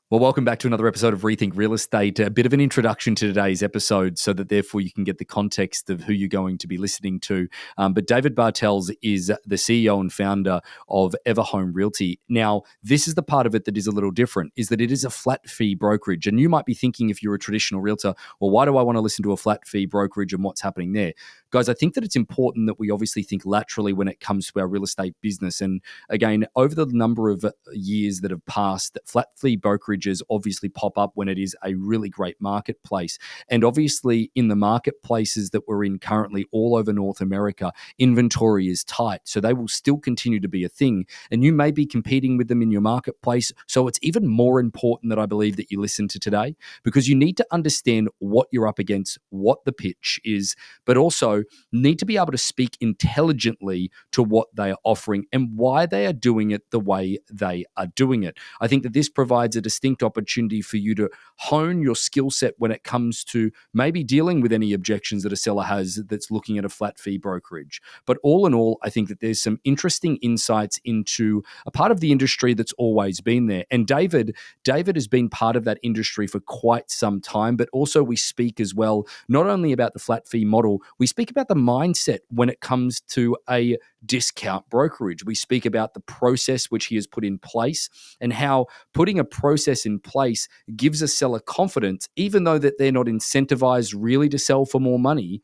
Well, welcome back to another episode of Rethink Real Estate. A bit of an introduction to today's episode so that therefore you can get the context of who you're going to be listening to. But David Bartels is the CEO and founder of Everhome Realty. Now, this is the part of it that is a little different, is that it is a flat fee brokerage. And you might be thinking, if you're a traditional realtor, well, why do I want to listen to a flat fee brokerage and what's happening there? Guys, I think that it's important that we obviously think laterally when it comes to our real estate business. And again, over the number of years that have passed, flat fee brokerages obviously pop up when it is a really great marketplace. And obviously, in the marketplaces that we're in currently all over North America, inventory is tight. So they will still continue to be a thing. And you may be competing with them in your marketplace. So it's even more important that I believe that you listen to today, because you need to understand what you're up against, what the pitch is, but also need to be able to speak intelligently to what they are offering and why they are doing it the way they are doing it. I think that this provides a distinct opportunity for you to hone your skill set when it comes to maybe dealing with any objections that a seller has that's looking at a flat fee brokerage. But all in all, I think that there's some interesting insights into a part of the industry that's always been there. And David has been part of that industry for quite some time, but also we speak as well, not only about the flat fee model, we speak about the mindset when it comes to a discount brokerage. We speak about the process which he has put in place and how putting a process in place gives a seller confidence, even though that they're not incentivized really to sell for more money,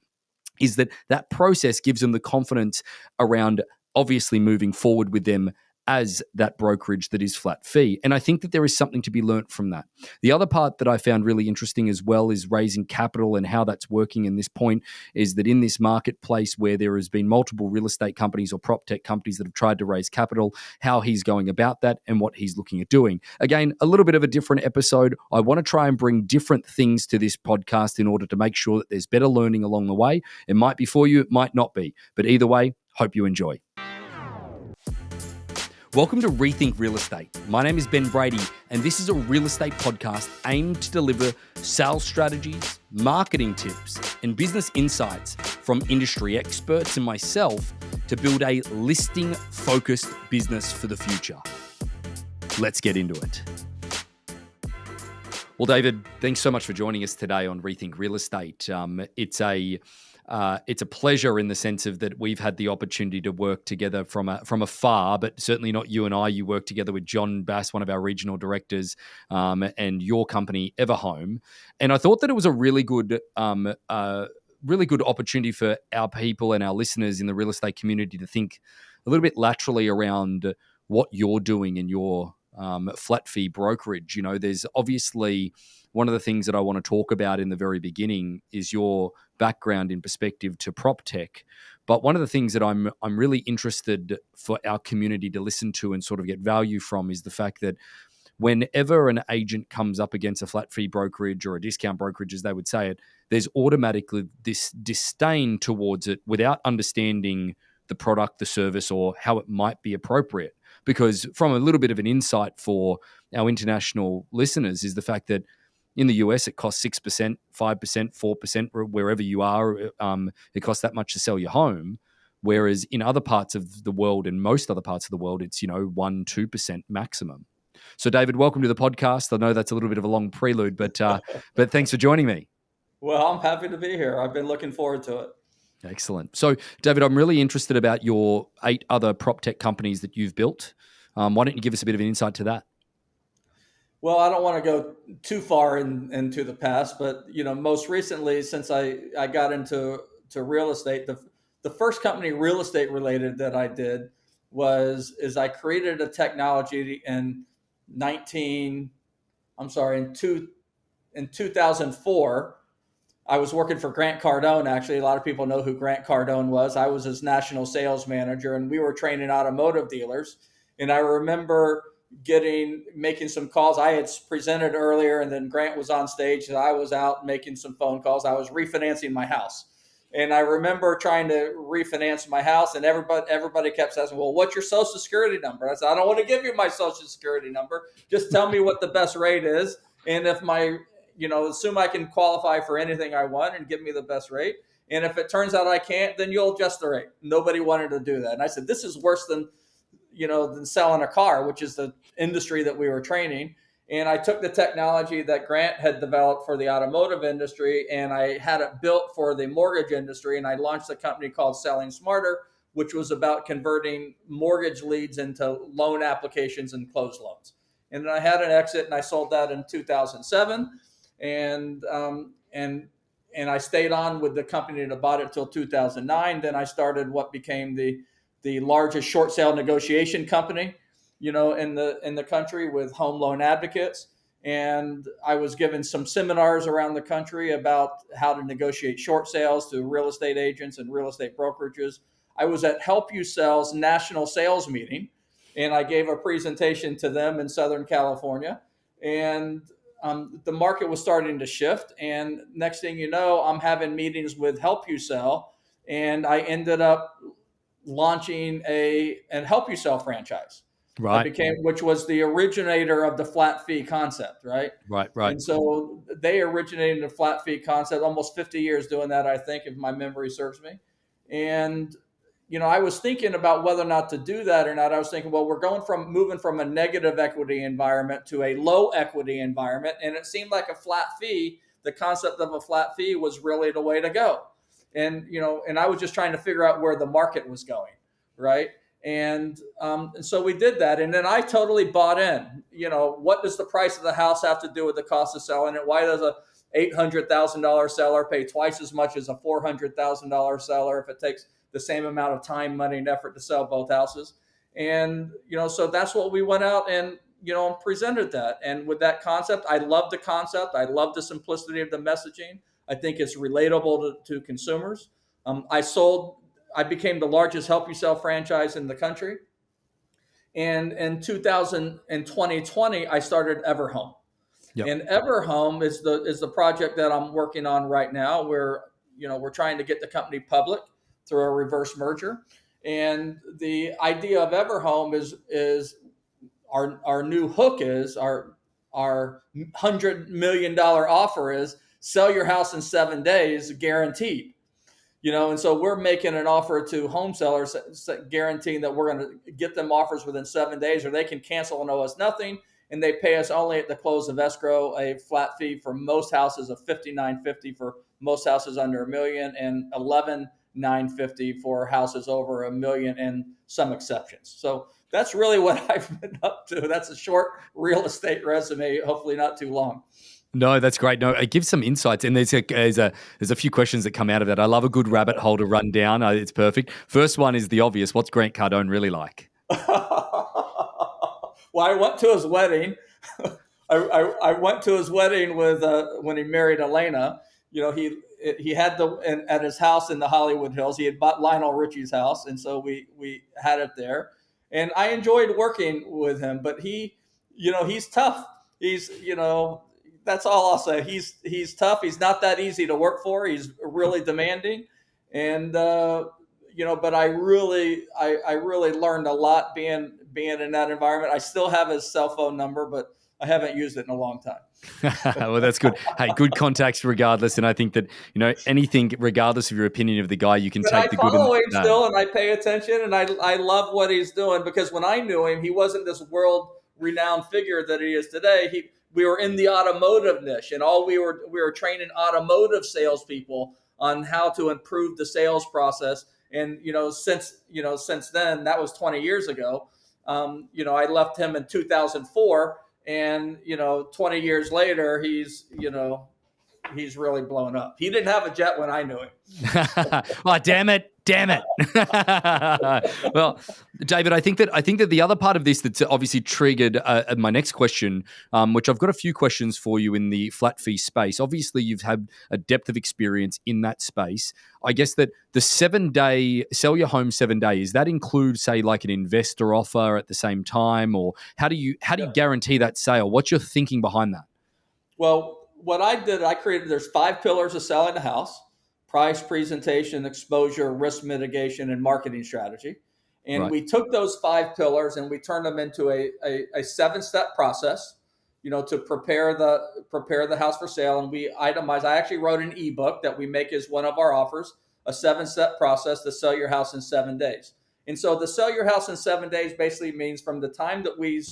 is that process gives them the confidence around obviously moving forward with them as that brokerage that is flat fee. And I think that there is something to be learnt from that. The other part that I found really interesting as well is raising capital and how that's working in this point is that in this marketplace where there has been multiple real estate companies or prop tech companies that have tried to raise capital, how he's going about that and what he's looking at doing. Again, a little bit of a different episode. I want to try and bring different things to this podcast in order to make sure that there's better learning along the way. It might be for you, it might not be. But either way, hope you enjoy. Welcome to Rethink Real Estate. My name is Ben Brady, and this is a real estate podcast aimed to deliver sales strategies, marketing tips, and business insights from industry experts and myself to build a listing-focused business for the future. Let's get into it. Well, David, thanks so much for joining us today on Rethink Real Estate. It's a pleasure in the sense of that we've had the opportunity to work together from afar, but certainly not you and I. You work together with John Bass, one of our regional directors, and your company, Everhome. And I thought that it was a really good opportunity for our people and our listeners in the real estate community to think a little bit laterally around what you're doing in your flat fee brokerage. You know, there's obviously one of the things that I want to talk about in the very beginning is your background in perspective to prop tech. But one of the things that I'm really interested for our community to listen to and sort of get value from is the fact that whenever an agent comes up against a flat fee brokerage or a discount brokerage, as they would say it, there's automatically this disdain towards it without understanding the product, the service, or how it might be appropriate. Because from a little bit of an insight for our international listeners is the fact that in the US, it costs 6%, 5%, 4%, wherever you are. It costs that much to sell your home. Whereas in other parts of the world and most other parts of the world, it's, 1%, 2% maximum. So David, welcome to the podcast. I know that's a little bit of a long prelude, but thanks for joining me. Well, I'm happy to be here. I've been looking forward to it. Excellent. So David, I'm really interested about your 8 other prop tech companies that you've built. Why don't you give us a bit of an insight to that? Well, I don't want to go too far into the past, but most recently, since I got into real estate, the first company real estate related that I did is I created a technology in 2004. I was working for Grant Cardone. Actually, a lot of people know who Grant Cardone was. I was his national sales manager, and we were training automotive dealers. And I remember making some calls. I had presented earlier, and then Grant was on stage, and I was out making some phone calls. I was refinancing my house, and I remember trying to refinance my house, and everybody kept asking, "Well, what's your social security number?" I said, "I don't want to give you my social security number. Just tell me what the best rate is, and if assume I can qualify for anything I want, and give me the best rate. And if it turns out I can't, then you'll adjust the rate." Nobody wanted to do that, and I said, "This is worse than selling a car," which is the industry that we were training. And I took the technology that Grant had developed for the automotive industry, and I had it built for the mortgage industry. And I launched a company called Selling Smarter, which was about converting mortgage leads into loan applications and closed loans. And then I had an exit, and I sold that in 2007. And and I stayed on with the company that bought it till 2009. Then I started what became the largest short sale negotiation company, in the country, with home loan advocates. And I was given some seminars around the country about how to negotiate short sales to real estate agents and real estate brokerages. I was at Help You Sell's national sales meeting, and I gave a presentation to them in Southern California. And the market was starting to shift. And next thing you know, I'm having meetings with Help You Sell, and I ended up launching an Help You Sell franchise. Right. Which was the originator of the flat fee concept, right? Right. Right. And so they originated the flat fee concept, almost 50 years doing that, I think, if my memory serves me. And, I was thinking about whether or not to do that or not. I was thinking, well, we're moving from a negative equity environment to a low equity environment. And it seemed like a flat fee, the concept of a flat fee, was really the way to go. And, and I was just trying to figure out where the market was going, right? And so we did that. And then I totally bought in. What does the price of the house have to do with the cost of selling it? Why does a $800,000 seller pay twice as much as a $400,000 seller if it takes the same amount of time, money, and effort to sell both houses? And, so that's what we went out and, presented that. And with that concept, I love the concept. I love the simplicity of the messaging. I think it's relatable to consumers. I became the largest Help You Sell franchise in the country. And in 2020, I started Everhome. Yep. And Everhome is the project that I'm working on right now, where we're trying to get the company public through a reverse merger. And the idea of Everhome is our new hook is our $100 million offer is sell your house in 7 days, guaranteed. And so we're making an offer to home sellers guaranteeing that we're going to get them offers within 7 days, or they can cancel and owe us nothing. And they pay us only at the close of escrow a flat fee for most houses of $59.50 for most houses under $1 million, and $11,950 for houses over $1 million, and some exceptions. So that's really what I've been up to. That's a short real estate resume, hopefully not too long. No, that's great. No, it gives some insights, and there's a few questions that come out of that. I love a good rabbit hole to run down. It's perfect. First one is the obvious. What's Grant Cardone really like? Well, I went to his wedding. I went to his wedding with when he married Elena. He had at his house in the Hollywood Hills. He had bought Lionel Richie's house, and so we had it there. And I enjoyed working with him, but he's tough. That's all I'll say. He's tough. He's not that easy to work for. He's really demanding, and but I really learned a lot being in that environment. I still have his cell phone number, but I haven't used it in a long time. Well, that's good. Hey, good contacts regardless. And I think that, anything, regardless of your opinion of the guy, you can take the good. I follow him still, and I pay attention, and I love what he's doing, because when I knew him, he wasn't this world-renowned figure that he is today. We were in the automotive niche, and we were training automotive salespeople on how to improve the sales process. And since then, that was 20 years ago. I left him in 2004, and 20 years later, he's really blown up. He didn't have a jet when I knew him. Oh, damn it. Well, David, I think that the other part of this that's obviously triggered my next question, which I've got a few questions for you in the flat fee space. Obviously, you've had a depth of experience in that space. I guess that the 7-day sell your home 7 days, that includes, say, like an investor offer at the same time, or how do you guarantee that sale? What's your thinking behind that? Well, what I did, there's 5 pillars of selling the house: price, presentation, exposure, risk mitigation, and marketing strategy. And we took those 5 pillars and we turned them into a 7-step process, to prepare the house for sale. And we itemized. I actually wrote an ebook that we make as one of our offers, a 7-step process to sell your house in 7 days. And so the sell your house in 7 days basically means from the time that we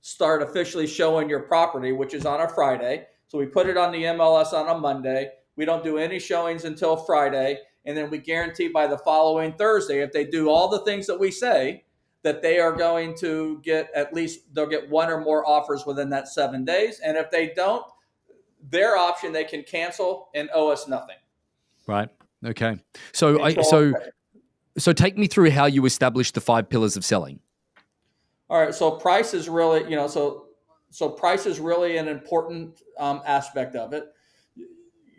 start officially showing your property, which is on a Friday. So we put it on the MLS on a Monday. We don't do any showings until Friday. And then we guarantee by the following Thursday, if they do all the things that we say, that they are going to get at least, they'll get one or more offers within that 7 days. And if they don't, their option, they can cancel and owe us nothing. Right. Okay. So take me through how you establish the 5 pillars of selling. All right. So price is really, so price is really an important aspect of it.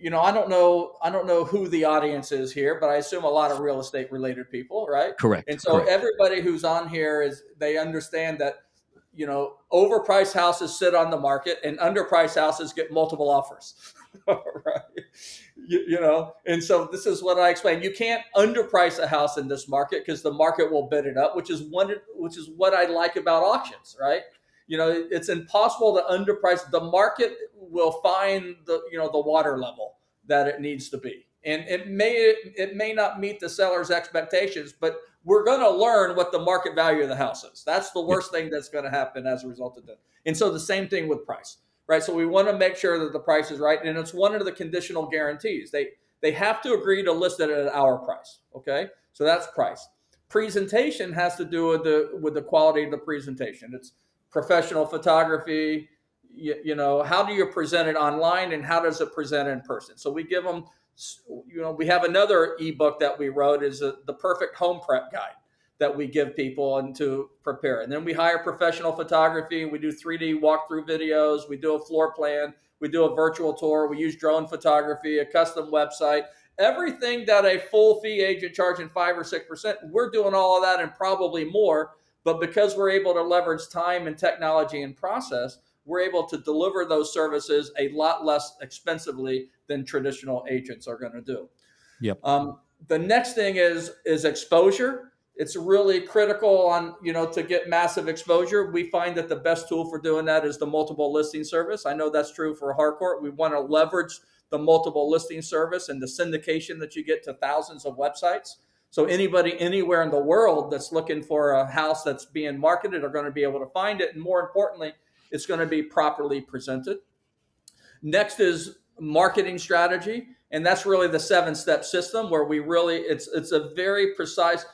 I don't know who the audience is here, but I assume a lot of real estate related people, right? Correct. And so everybody who's on here they understand that, overpriced houses sit on the market and underpriced houses get multiple offers, right? And so this is what I explained. You can't underprice a house in this market because the market will bid it up, which is what I like about auctions, right? It's impossible to underprice. The market will find the water level that it needs to be. And it may not meet the seller's expectations, but we're going to learn what the market value of the house is. That's the worst thing that's going to happen as a result of that. And so the same thing with price, right? So we want to make sure that the price is right. And it's one of the conditional guarantees. They have to agree to list it at our price. Okay. So that's price. Presentation has to do with the quality of the presentation. It's professional photography. How do you present it online and how does it present in person? So we give them, we have another ebook that we wrote is the perfect home prep guide that we give people and to prepare. And then we hire professional photography. We do 3D walkthrough videos. We do a floor plan. We do a virtual tour. We use drone photography, a custom website, everything that a full fee agent charging 5 or 6%. We're doing all of that and probably more. But because we're able to leverage time and technology and process, we're able to deliver those services a lot less expensively than traditional agents are going to do. Yep. The next thing is exposure. It's really critical on, to get massive exposure. We find that the best tool for doing that is the multiple listing service. I know that's true for Harcourt. We want to leverage the multiple listing service and the syndication that you get to thousands of websites. So anybody anywhere in the world that's looking for a house that's being marketed are going to be able to find it. And more importantly, it's going to be properly presented. Next is marketing strategy. And that's really the 7-step system where it's a very precise.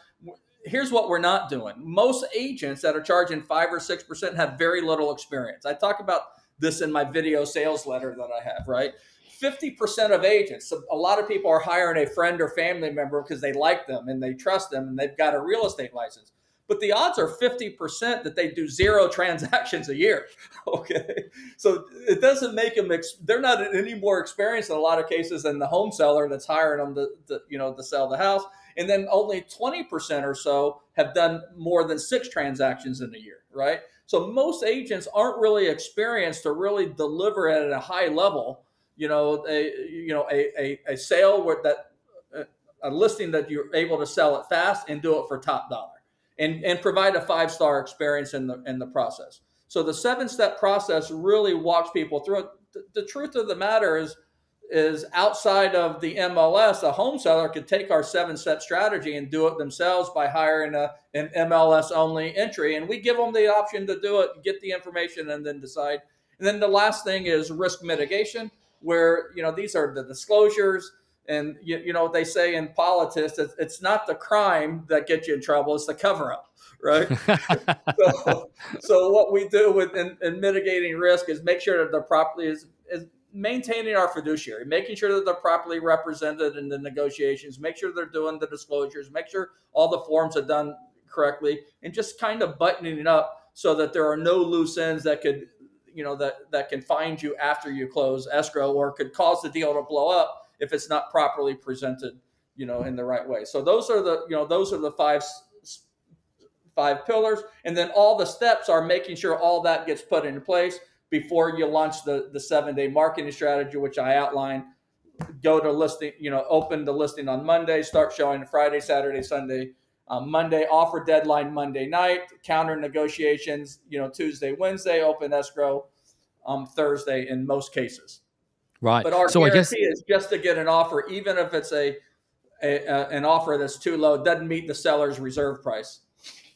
Here's what we're not doing. Most agents that are charging 5 or 6% have very little experience. I talk about this in my video sales letter that I have, right? 50% of agents, so a lot of people are hiring a friend or family member because they like them and they trust them and they've got a real estate license. But the odds are 50% that they do 0 transactions a year. Okay. So it doesn't make them, they're not any more experienced in a lot of cases than the home seller that's hiring them to sell the house. And then only 20% or so have done more than 6 transactions in a year. Right. So most agents aren't really experienced to really deliver at a high level, a sale where a listing that you're able to sell it fast and do it for top dollar. And provide a 5-star experience in the process. So the 7-step process really walks people through it. The truth of the matter is outside of the MLS, a home seller could take our 7-step strategy and do it themselves by hiring an MLS only entry. And we give them the option to do it, get the information, and then decide. And then the last thing is risk mitigation, where these are the disclosures. And they say in politics, it's not the crime that gets you in trouble; it's the cover-up, right? so what we do in mitigating risk is make sure that they're properly is maintaining our fiduciary, making sure that they're properly represented in the negotiations, make sure they're doing the disclosures, make sure all the forms are done correctly, and just kind of buttoning it up so that there are no loose ends that could, that can find you after you close escrow or could cause the deal to blow up if it's not properly presented, in the right way. So those are the five pillars. And then all the steps are making sure all that gets put into place before you launch the 7-day marketing strategy, which I outlined. Go to listing, open the listing on Monday, start showing Friday, Saturday, Sunday, Monday, offer deadline Monday night, counter negotiations, Tuesday, Wednesday, open escrow Thursday in most cases. Right. But our guarantee is just to get an offer, even if it's an offer that's too low, doesn't meet the seller's reserve price.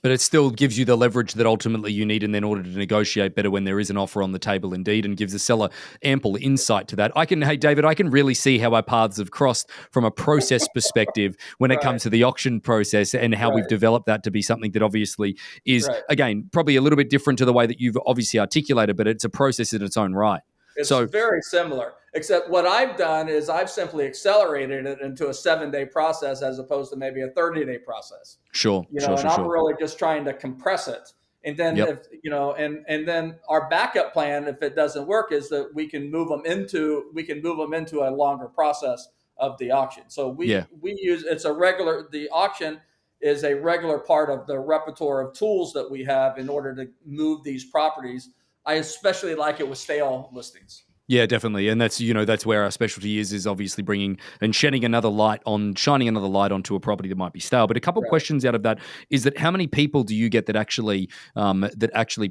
But it still gives you the leverage that ultimately you need in order to negotiate better when there is an offer on the table, indeed, and gives the seller ample insight to that. Hey, David, I can really see how our paths have crossed from a process perspective when it Right, comes to the auction process and how we've right, developed that to be something that obviously is, right. again, probably a little bit different to the way that you've obviously articulated, but it's a process in its own right. It's So, very similar, except what I've done is I've simply accelerated it into a 7-day process as opposed to maybe a 30-day process. sure, sure, And sure, I'm sure. really just trying to compress it. And then Yep. if and then our backup plan, if it doesn't work, is that we can move them into a longer process of the auction. So Yeah. we use the auction is a regular part of the repertoire of tools that we have in order to move these properties. I especially like it with stale listings. Yeah, definitely. And that's where our specialty is obviously bringing and shining another light onto a property that might be stale. But a couple of Right. questions out of that is that how many people do you get that actually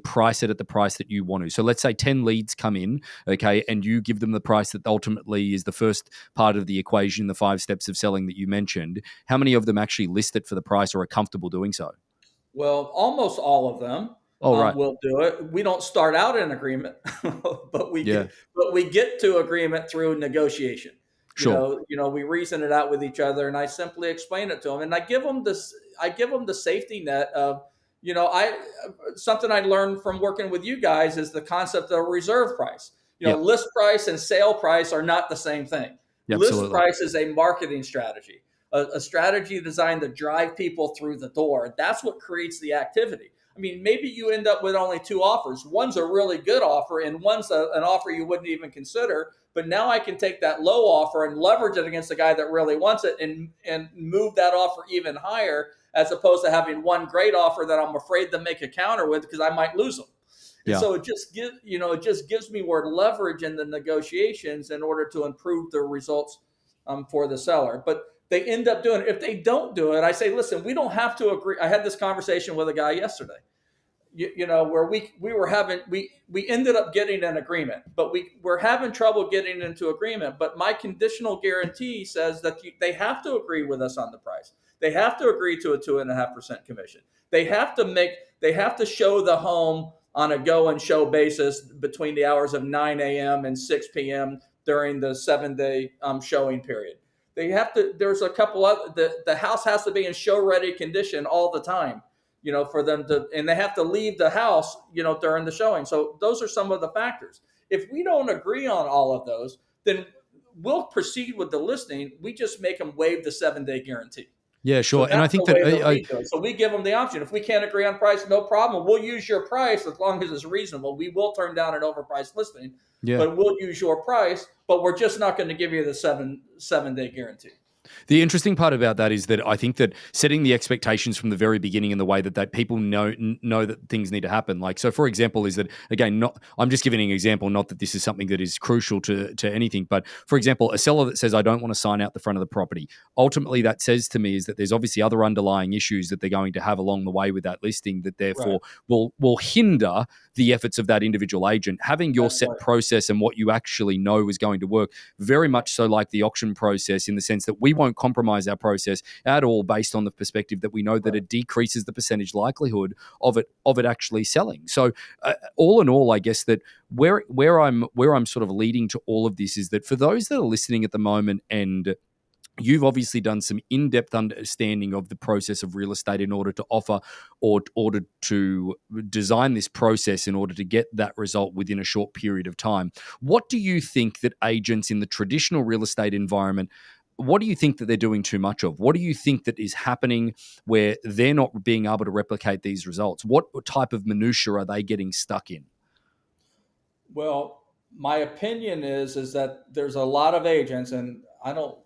price it at the price that you want to? So let's say 10 leads come in, okay, and you give them the price that ultimately is the first part of the equation, the 5 steps of selling that you mentioned. How many of them actually list it for the price or are comfortable doing so? Well, almost all of them Oh, right. will do it. We don't start out in agreement, but we Yeah, get but we get to agreement through negotiation. sure. We reason it out with each other, and I simply explain it to them, and I give them this. I give them the safety net of, I something I learned from working with you guys is the concept of reserve price. Yep. List price and sale price are not the same thing. Yeah, List absolutely. price is a marketing strategy, a strategy designed to drive people through the door. That's what creates the activity. I mean, maybe you end up with only 2 offers. One's a really good offer, and one's an offer you wouldn't even consider. But now I can take that low offer and leverage it against the guy that really wants it, and move that offer even higher, as opposed to having one great offer that I'm afraid to make a counter with because I might lose them. And Yeah. so it just gives me more leverage in the negotiations in order to improve the results for the seller. But they end up doing it. If they don't do it, I say, listen, we don't have to agree. I had this conversation with a guy yesterday. Where we ended up getting an agreement, but we're having trouble getting into agreement. But my conditional guarantee says that they have to agree with us on the price. They have to agree to a 2.5% commission. They have to show the home on a go and show basis between the hours of 9 a.m. and 6 p.m. during the 7-day showing period. There's a couple of the house has to be in show ready condition all the time, for them to, and they have to leave the house, during the showing. So those are some of the factors. If we don't agree on all of those, then we'll proceed with the listing. We just make them waive the 7-day guarantee. Yeah, So sure. And I that's think the that way that we do it. So we give them the option. If we can't agree on price, no problem. We'll use your price as long as it's reasonable. We will turn down an overpriced listing, yeah. but we'll use your price. But we're just not going to give you the 7-day guarantee. The interesting part about that is that I think that setting the expectations from the very beginning in the way that people know that things need to happen. Like, so for example, is that, again, not, I'm just giving an example, not that this is something that is crucial to anything, but for example, a seller that says, I don't want to sign out the front of the property. Ultimately, that says to me is that there's obviously other underlying issues that they're going to have along the way with that listing that Right. therefore will hinder the efforts of that individual agent. Having your That's set right. process and what you actually know is going to work, very much so like the auction process, in the sense that we won't compromise our process at all based on the perspective that we know that Right. it decreases the percentage likelihood of it actually selling. So all in all, I guess that where I'm sort of leading to all of this is that for those that are listening at the moment, and you've obviously done some in-depth understanding of the process of real estate in order to offer or order to design this process in order to get that result within a short period of time. What do you think that agents in the traditional real estate environment, what do you think that they're doing too much of? What do you think that is happening where they're not being able to replicate these results? What type of minutia are they getting stuck in? Well, my opinion is that there's a lot of agents, and I don't,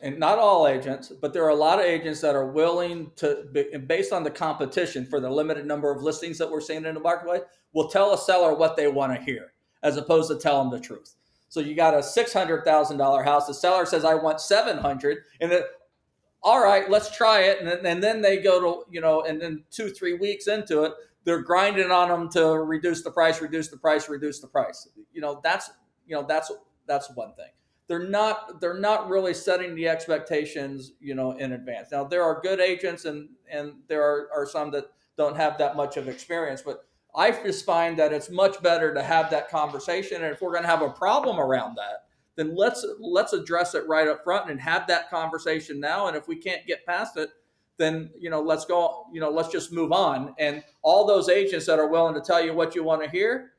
and not all agents, but there are a lot of agents that are willing to, based on the competition for the limited number of listings that we're seeing in the marketplace, will tell a seller what they want to hear, as opposed to tell them the truth. So you got a $600,000 house. The seller says, "I want 700," and then, all right, let's try it. And then they go to, and then 2, 3 weeks into it, they're grinding on them to reduce the price, reduce the price, reduce the price. That's one thing. they're not really setting the expectations, in advance. Now there are good agents, and there are some that don't have that much of experience, but I just find that it's much better to have that conversation. And if we're going to have a problem around that, then let's address it right up front and have that conversation now. And if we can't get past it, then let's go. Let's just move on. And all those agents that are willing to tell you what you want to hear,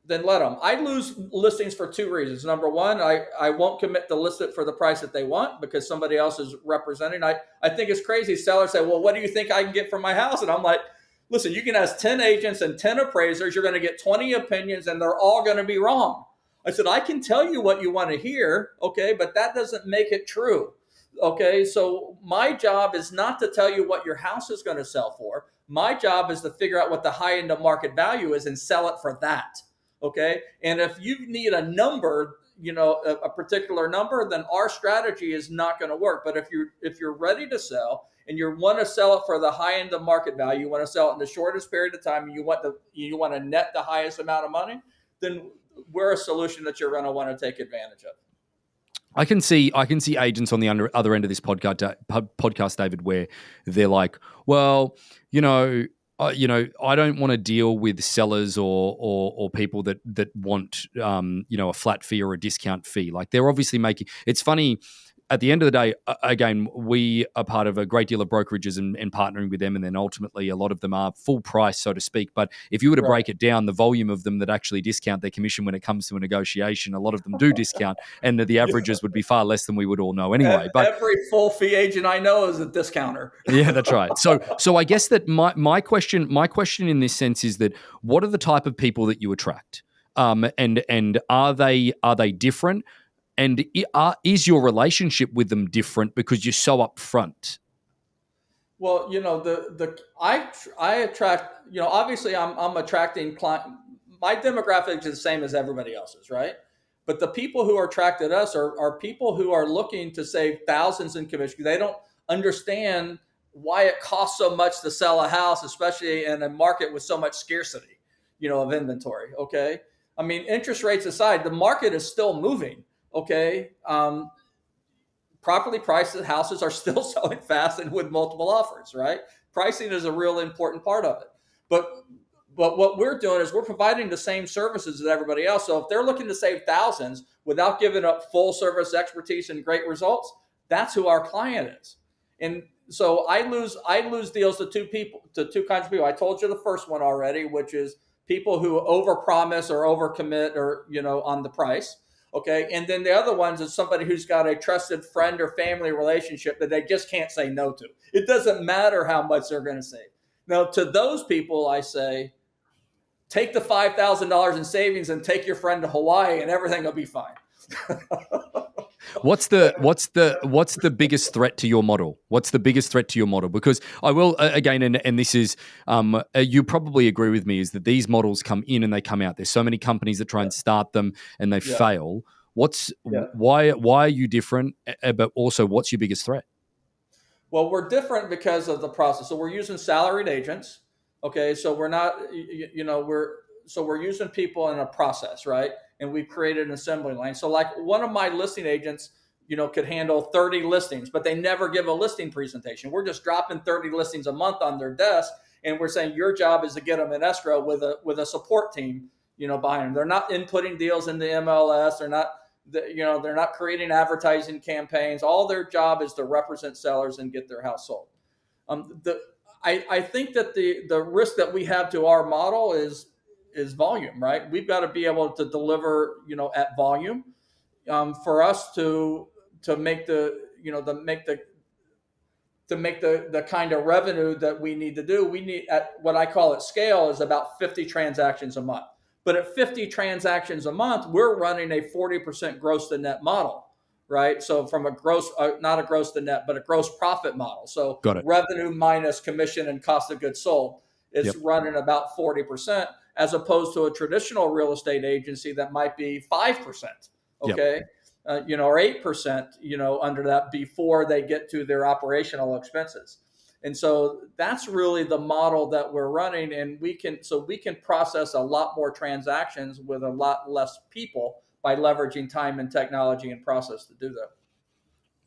then let them. I lose listings for two reasons. Number one, I won't commit to list it for the price that they want because somebody else is representing. I think it's crazy. Sellers say, well, what do you think I can get for my house? And I'm like, listen, you can ask 10 agents and 10 appraisers. You're going to get 20 opinions and they're all going to be wrong. I said, I can tell you what you want to hear, okay, but that doesn't make it true. Okay, so my job is not to tell you what your house is going to sell for. My job is to figure out what the high end of market value is and sell it for that. Okay. And if you need a number, a particular number, then our strategy is not going to work. But if you're ready to sell and you want to sell it for the high end of market value, you want to sell it in the shortest period of time, and you want to net the highest amount of money, then we're a solution that you're going to want to take advantage of. I can see agents on the other end of this podcast, David, where they're like, well, I don't want to deal with sellers or people that want a flat fee or a discount fee. Like they're obviously making. It's funny. At the end of the day, again, we are part of a great deal of brokerages and partnering with them, and then ultimately a lot of them are full price, so to speak. But if you were to break it down, the volume of them that actually discount their commission when it comes to a negotiation, a lot of them do discount, and the averages would be far less than we would all know anyway. But every full fee agent I know is a discounter. Yeah, that's right. So I guess that my question in this sense is that what are the type of people that you attract, and are they different? And is your relationship with them different because you're so upfront? Well, I attract, obviously I'm attracting client. My demographic is the same as everybody else's, right? But the people who are attracted to us are people who are looking to save thousands in commission. They don't understand why it costs so much to sell a house, especially in a market with so much scarcity, of inventory. Okay. I mean, interest rates aside, the market is still moving. Okay. Properly priced houses are still selling fast and with multiple offers, right? Pricing is a real important part of it. But what we're doing is we're providing the same services as everybody else. So if they're looking to save thousands without giving up full service expertise and great results, that's who our client is. And so I lose deals to two kinds of people. I told you the first one already, which is people who overpromise or overcommit or on the price. Okay. And then the other ones is somebody who's got a trusted friend or family relationship that they just can't say no to. It doesn't matter how much they're going to save. Now, to those people, I say, take the $5,000 in savings and take your friend to Hawaii and everything will be fine. What's the biggest threat to your model? What's the biggest threat to your model? Because I will again, and this is you probably agree with me, is that these models come in and they come out. There's so many companies that try and start them and they fail. Why are you different? But also, what's your biggest threat? Well, we're different because of the process. So we're using salaried agents. Okay, so we're not, we're using people in a process, right? And we've created an assembly line. So like one of my listing agents, could handle 30 listings, but they never give a listing presentation. We're just dropping 30 listings a month on their desk. And we're saying your job is to get them in escrow with a support team, behind them. They're not inputting deals in the MLS. They're not creating advertising campaigns. All their job is to represent sellers and get their house sold. I think that the risk that we have to our model is volume, right? We've got to be able to deliver, at volume, for us to make the kind of revenue that we need to do. We need, at what I call at scale, is about 50 transactions a month. But at 50 transactions a month, we're running a 40% gross to net model, right? So from a gross, not a gross to net, but a gross profit model. So revenue minus commission and cost of goods sold, it's running about 40%, as opposed to a traditional real estate agency that might be 5%, okay? Or 8%, under that before they get to their operational expenses. And so that's really the model that we're running, and we can process a lot more transactions with a lot less people by leveraging time and technology and process to do that.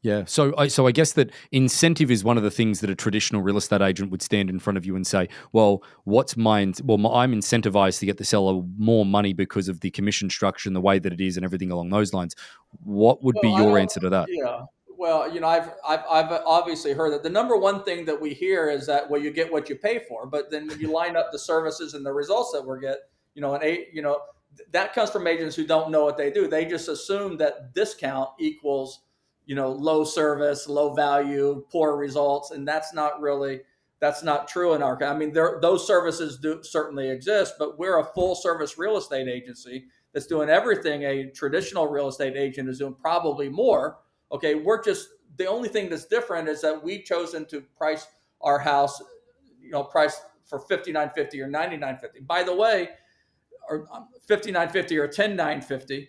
Yeah. So I guess that incentive is one of the things that a traditional real estate agent would stand in front of you and say, well, I'm incentivized to get the seller more money because of the commission structure and the way that it is and everything along those lines. What would be Well, I your don't. answer to that? Yeah. Well, I've obviously heard that the number one thing that we hear is that, well, you get what you pay for. But then when you line up the services and the results that we get, that comes from agents who don't know what they do. They just assume that discount equals, low service, low value, poor results, and that's not true in our. I mean, those services do certainly exist, but we're a full service real estate agency that's doing everything a traditional real estate agent is doing, probably more. Okay, the only thing that's different is that we've chosen to price our house, price for $59.50 or $99.50. By the way, or $59.50 or $10,950.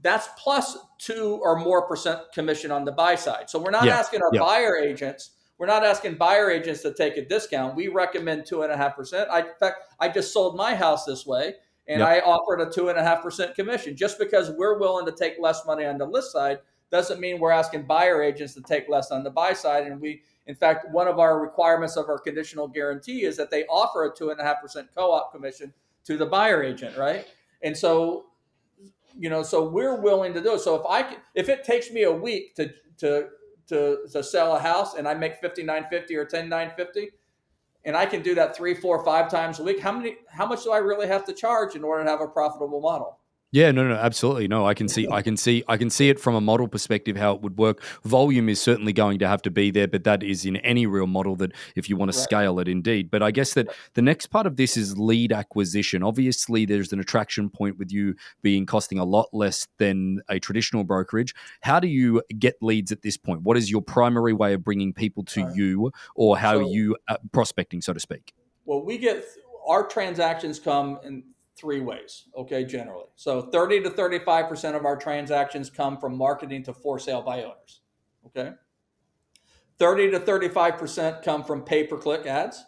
That's plus 2 or more percent commission on the buy side. So we're not Yeah. asking our Yeah. buyer agents. We're not asking buyer agents to take a discount. We recommend 2.5%. In fact, I just sold my house this way, and Yep. I offered a 2.5% commission. Just because we're willing to take less money on the list side doesn't mean we're asking buyer agents to take less on the buy side. And in fact, one of our requirements of our conditional guarantee is that they offer a 2.5% co-op commission to the buyer agent, right? And so, so we're willing to do it. So if it takes me a week to sell a house and I make $59.50 or $10,950, and I can do that 3, 4, 5 times a week, how much do I really have to charge in order to have a profitable model? Yeah, no, absolutely. No, I can see it from a model perspective how it would work. Volume is certainly going to have to be there, but that is in any real model that if you want to Right. scale it, indeed. But I guess that the next part of this is lead acquisition. Obviously, there's an attraction point with you being costing a lot less than a traditional brokerage. How do you get leads at this point? What is your primary way of bringing people to you, or how So, you prospecting, so to speak? well, our transactions come in 3 ways, okay, generally. So 30 to 35% of our transactions come from marketing to for sale by owners, okay? 30 to 35% come from pay-per-click ads,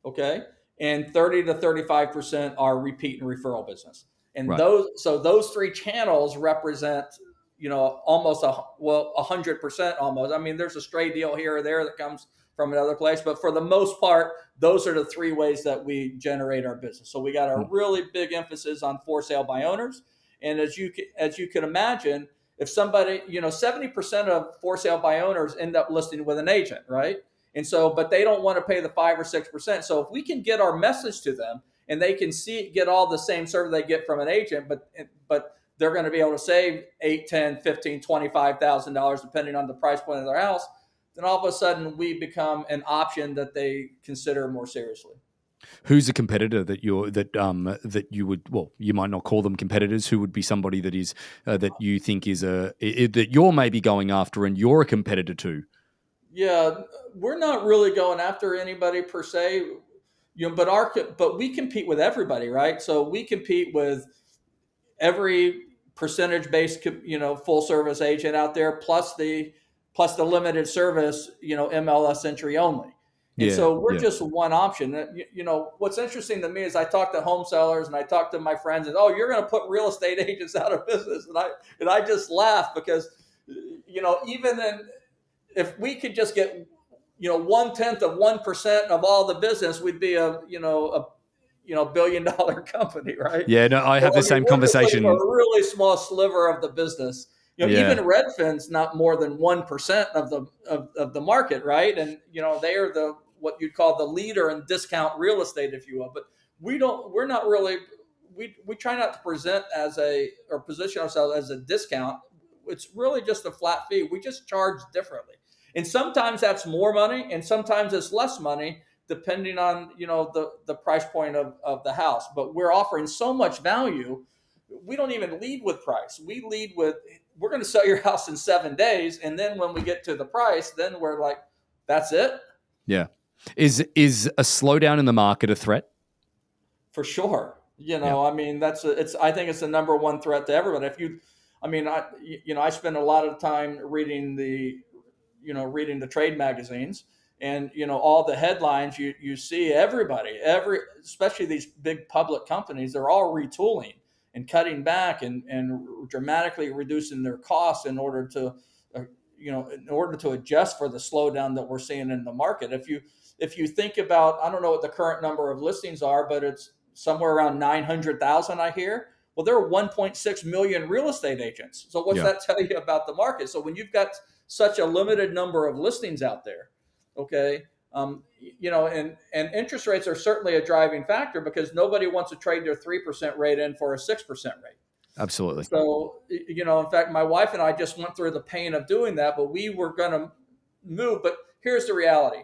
okay? And 30 to 35% are repeat and referral business. And Right. those 3 channels represent, almost 100% almost. I mean, there's a stray deal here or there that comes from another place, but for the most part, those are the 3 ways that we generate our business. So we got a really big emphasis on for sale by owners. And as you can imagine, if somebody, 70% of for sale by owners end up listing with an agent, right? And so, but they don't want to pay the 5 or 6%. So if we can get our message to them and they can get all the same service they get from an agent, but they're going to be able to save $8, $10, $15, $25,000 depending on the price point of their house, then all of a sudden we become an option that they consider more seriously. Who's a competitor that you would, well, you might not call them competitors? Who would be somebody that is that you think is that you're maybe going after and you're a competitor to? Yeah, we're not really going after anybody per se, but we compete with everybody, right? So we compete with every percentage based, full service agent out there, plus the limited service, MLS entry only. And Yeah, so we're yeah. just one option. What's interesting to me is I talk to home sellers and I talk to my friends and, oh, you're going to put real estate agents out of business. And I just laugh because, if we could just get, 1/10 of 1% of all the business, we'd be a $1 billion company, right? Yeah, no, I So, have the I mean, same we're just looking for conversation. a really small sliver of the business. Even Yeah. Redfin's not more than 1% of the market, right? And they are what you'd call the leader in discount real estate, if you will. But we're not really. We try not to present or position ourselves as a discount. It's really just a flat fee. We just charge differently, and sometimes that's more money, and sometimes it's less money, depending on the price point of the house. But we're offering so much value, we don't even lead with price. We lead with, we're going to sell your house in 7 days, and then when we get to the price, then we're like, that's it. Yeah. Is a slowdown in the market a threat? For sure. Yeah. I mean, I think it's the number one threat to everybody. I spend a lot of time reading the trade magazines, and all the headlines you see, especially these big public companies, they're all retooling. cutting back and dramatically reducing their costs in order to, in order to adjust for the slowdown that we're seeing in the market. If you think about, I don't know what the current number of listings are, but it's somewhere around 900,000, I hear. Well, there are 1.6 million real estate agents. So what's Yeah. that tell you about the market? So when you've got such a limited number of listings out there, okay, and interest rates are certainly a driving factor because nobody wants to trade their 3% rate in for a 6% rate. Absolutely. So, in fact, my wife and I just went through the pain of doing that, but we were going to move. But here's the reality.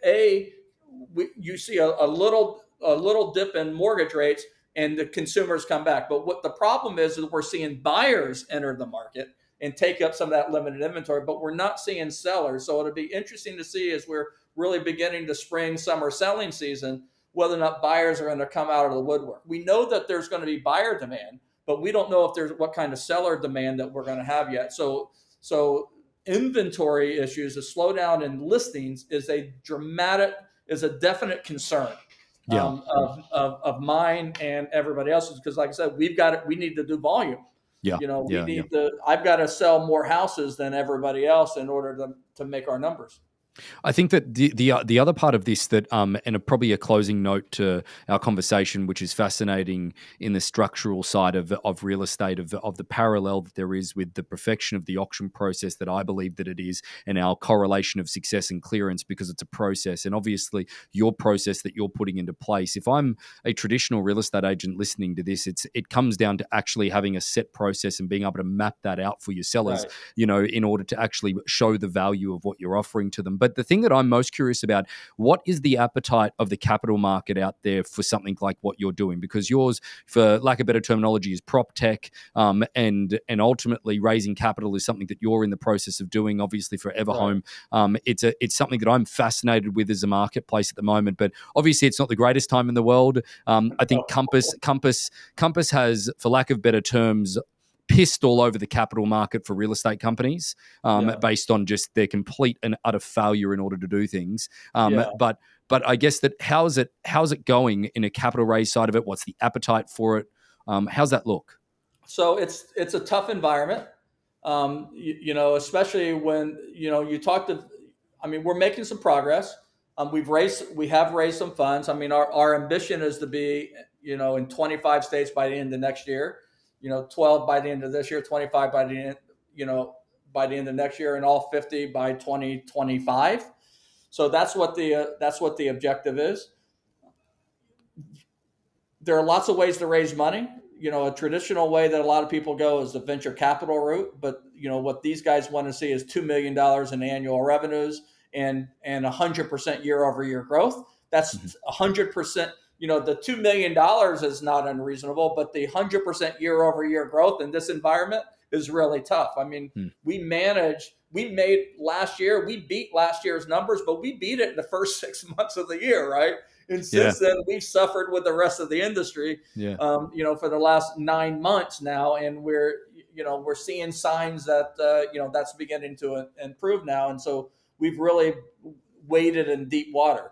You see a little dip in mortgage rates and the consumers come back. But what the problem is we're seeing buyers enter the market and take up some of that limited inventory, but we're not seeing sellers. So it'll be interesting to see as we're really beginning the spring, summer selling season, whether or not buyers are going to come out of the woodwork. We know that there's going to be buyer demand, but we don't know if there's what kind of seller demand that we're going to have yet. So inventory issues, a slowdown in listings is a definite concern Yeah. of mine and everybody else's. Because like I said, we need to do volume. Yeah. We need I've got to sell more houses than everybody else in order to make our numbers. I think that the other part of this that and probably a closing note to our conversation, which is fascinating in the structural side of real estate, of the parallel that there is with the perfection of the auction process that I believe that it is, and our correlation of success and clearance because it's a process, and obviously your process that you're putting into place. If I'm a traditional real estate agent listening to this, it comes down to actually having a set process and being able to map that out for your sellers, Right. in order to actually show the value of what you're offering to them. But the thing that I'm most curious about, what is the appetite of the capital market out there for something like what you're doing? Because yours, for lack of better terminology, is prop tech, and ultimately raising capital is something that you're in the process of doing. Obviously, for Everhome, it's something that I'm fascinated with as a marketplace at the moment. But obviously, it's not the greatest time in the world. I think Compass has, for lack of better terms, pissed all over the capital market for real estate companies, based on just their complete and utter failure in order to do things. But I guess that how's it going in a capital raise side of it? What's the appetite for it? How's that look? So it's a tough environment, especially when you talk to. I mean, we're making some progress. We have raised some funds. I mean, our ambition is to be in 25 states by the end of next year. 12 by the end of this year, 25 by the end by the end of next year, and all 50 by 2025. So that's what the objective is. There are lots of ways to raise money. A traditional way that a lot of people go is the venture capital route, but what these guys want to see is $2 million in annual revenues and 100% year over year growth. That's 100%. The $2 million is not unreasonable, but the 100% year over year growth in this environment is really tough. I mean, we beat last year's numbers, but we beat it in the first 6 months of the year, right? And since then, we've suffered with the rest of the industry, for the last 9 months now, and we're seeing signs that that's beginning to improve now, and so we've really waded in deep water.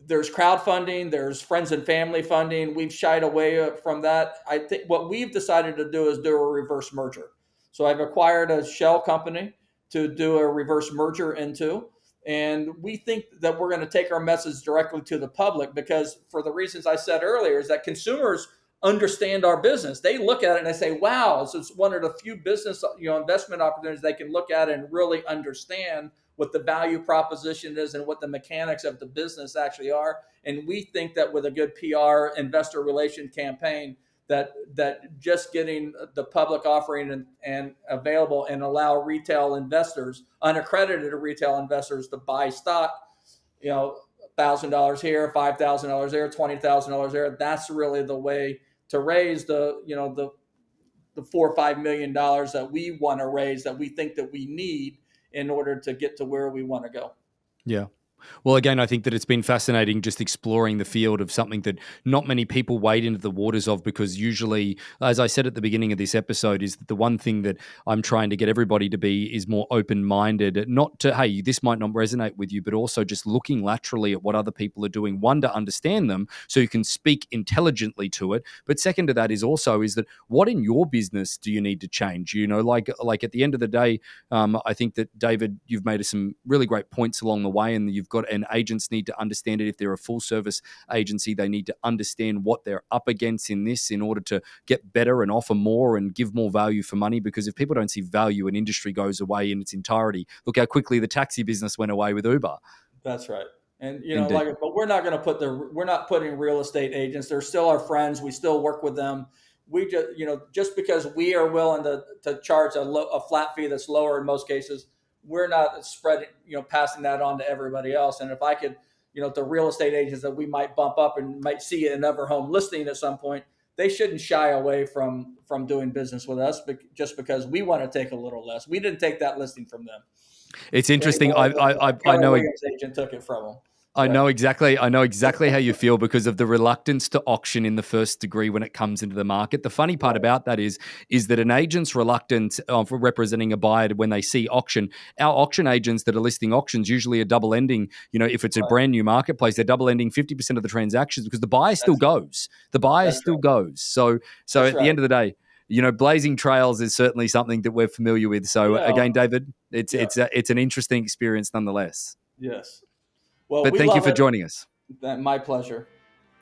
There's crowdfunding, there's friends and family funding. We've shied away from that. I think what we've decided to do is do a reverse merger. So I've acquired a shell company to do a reverse merger into. And we think that we're going to take our message directly to the public because for the reasons I said earlier is that consumers understand our business. They look at it and they say, wow, this is one of the few business, investment opportunities they can look at and really understand what the value proposition is and what the mechanics of the business actually are. And we think that with a good PR investor relation campaign, that just getting the public offering and available and allow retail investors, unaccredited retail investors, to buy stock, $1,000 here, $5,000 there, $20,000 there. That's really the way to raise the $4 or $5 million that we want to raise, that we think that we need in order to get to where we want to go. Yeah. Well, again, I think that it's been fascinating just exploring the field of something that not many people wade into the waters of, because usually, as I said at the beginning of this episode, is that the one thing that I'm trying to get everybody to be is more open-minded, not to, hey, this might not resonate with you, but also just looking laterally at what other people are doing. One, to understand them so you can speak intelligently to it. But second to that is that what in your business do you need to change? Like at the end of the day, I think that, David, you've made some really great points along the way, and agents need to understand it. If they're a full service agency, they need to understand what they're up against in this in order to get better and offer more and give more value for money. Because if people don't see value, an industry goes away in its entirety. Look how quickly the taxi business went away with Uber. That's right. And Indeed. but we're not going to we're not putting real estate agents. They're still our friends. We still work with them. We just, just because we are willing to charge a flat fee that's lower in most cases, we're not spreading, passing that on to everybody else. And if I could, the real estate agents that we might bump up and might see an Everhome listing at some point, they shouldn't shy away from doing business with us, just because we want to take a little less. We didn't take that listing from them. It's interesting. I Keller know. Williams agent took it from them. I know exactly how you feel because of the reluctance to auction in the first degree when it comes into the market. The funny part about that is that an agent's reluctance for representing a buyer when they see auction. Our auction agents that are listing auctions usually are double ending. If it's a brand new marketplace, they're double ending 50% of the transactions because the buyer still goes. The buyer still goes. So at the end of the day, blazing trails is certainly something that we're familiar with. So again, David, it's an interesting experience nonetheless. Yes. Well, but thank you for joining us. My pleasure.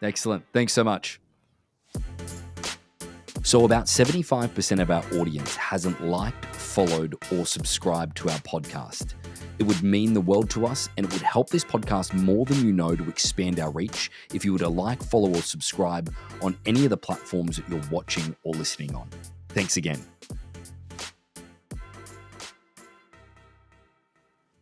Excellent. Thanks so much. So about 75% of our audience hasn't liked, followed, or subscribed to our podcast. It would mean the world to us, and it would help this podcast more than you know to expand our reach if you were to like, follow, or subscribe on any of the platforms that you're watching or listening on. Thanks again.